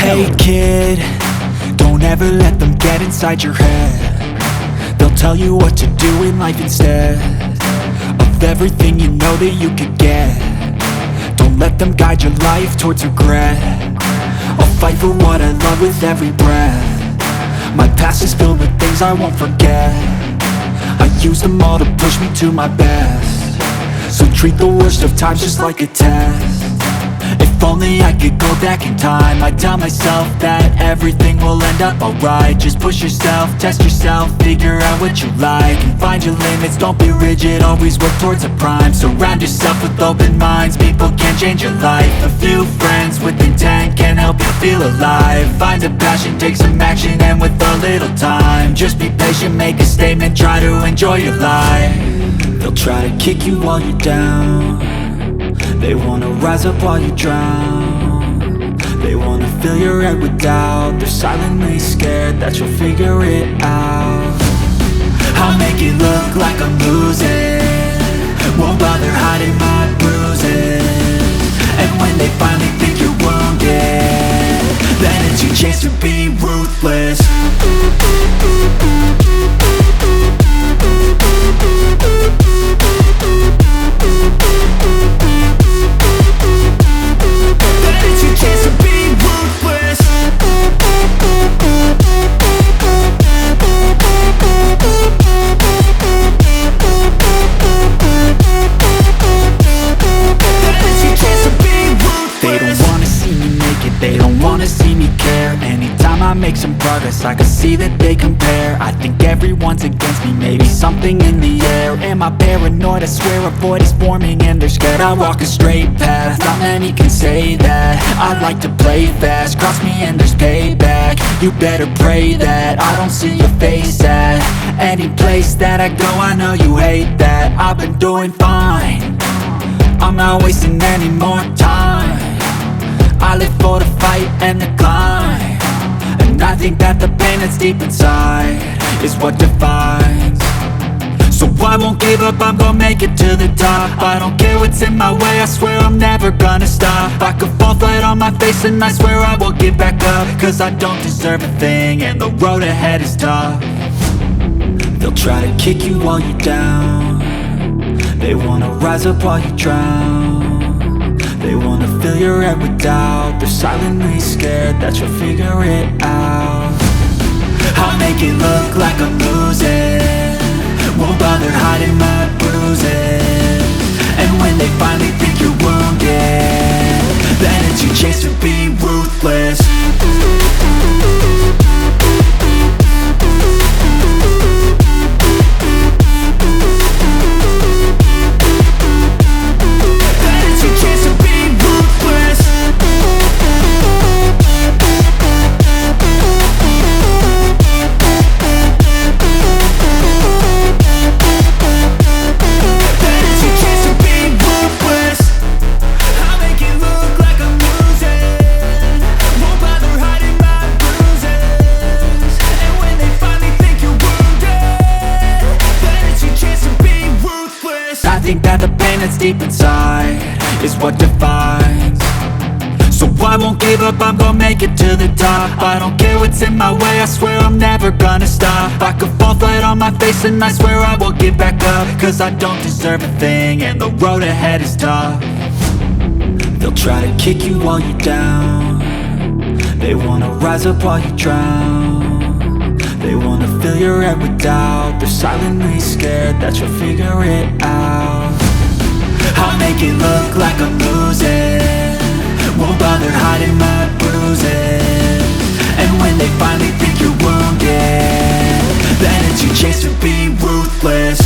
Hey kid, don't ever let them get inside your head. They'll tell you what to do in life instead of everything you know that you could get. Don't let them guide your life towards regret. I'll fight for what I love with every breath. My past is filled with things I won't forget. I use them all to push me to my best. So treat the worst of times just like a test. If only I could go back in time, I'd tell myself that everything will end up alright. Just push yourself, test yourself, figure out what you like, and find your limits, don't be rigid, always work towards a prime. Surround yourself with open minds, people can change your life. A few friends with intent can help you feel alive. Find a passion, take some action, and with a little time, just be patient, make a statement, try to enjoy your life. They'll try to kick you while you're down. They wanna rise up while you drown. They wanna fill your head with doubt. They're silently scared that you'll figure it out. I'll make it look like I'm losing, won't bother hiding my bruises. And when they finally think you're wounded, then it's your chance to be ruthless. They don't wanna see me care. Anytime I make some progress, I can see that they compare. I think everyone's against me, maybe something in the air. Am I paranoid? I swear a void is forming and they're scared I walk a straight path. Not many can say that. I like to play fast, cross me and there's payback. You better pray that I don't see your face at any place that I go. I know you hate that. I've been doing fine, I'm not wasting any more time. I live for the fight and the climb, and I think that the pain that's deep inside is what defines. So I won't give up, I'm gonna make it to the top. I don't care what's in my way, I swear I'm never gonna stop. I could fall flat on my face and I swear I will get back up, cause I don't deserve a thing and the road ahead is tough. They'll try to kick you while you're down. They wanna rise up while you drown. They wanna fill your head with doubt. They're silently scared that you'll figure it out. I'll make it look like I'm losing, won't bother hiding my bruises. And when they finally think you're wounded, then it's your chance to be ruthless. I think that the pain that's deep inside is what defines. So I won't give up, I'm gonna make it to the top. I don't care what's in my way, I swear I'm never gonna stop. I could fall flat on my face and I swear I will get back up, cause I don't deserve a thing and the road ahead is tough. They'll try to kick you while you're down. They wanna rise up while you drown. They wanna fill your head with doubt. They're silently scared that you'll figure it out. I'll make it look like I'm losing, won't bother hiding my bruises. And when they finally think you're wounded, then it's your chance to be ruthless.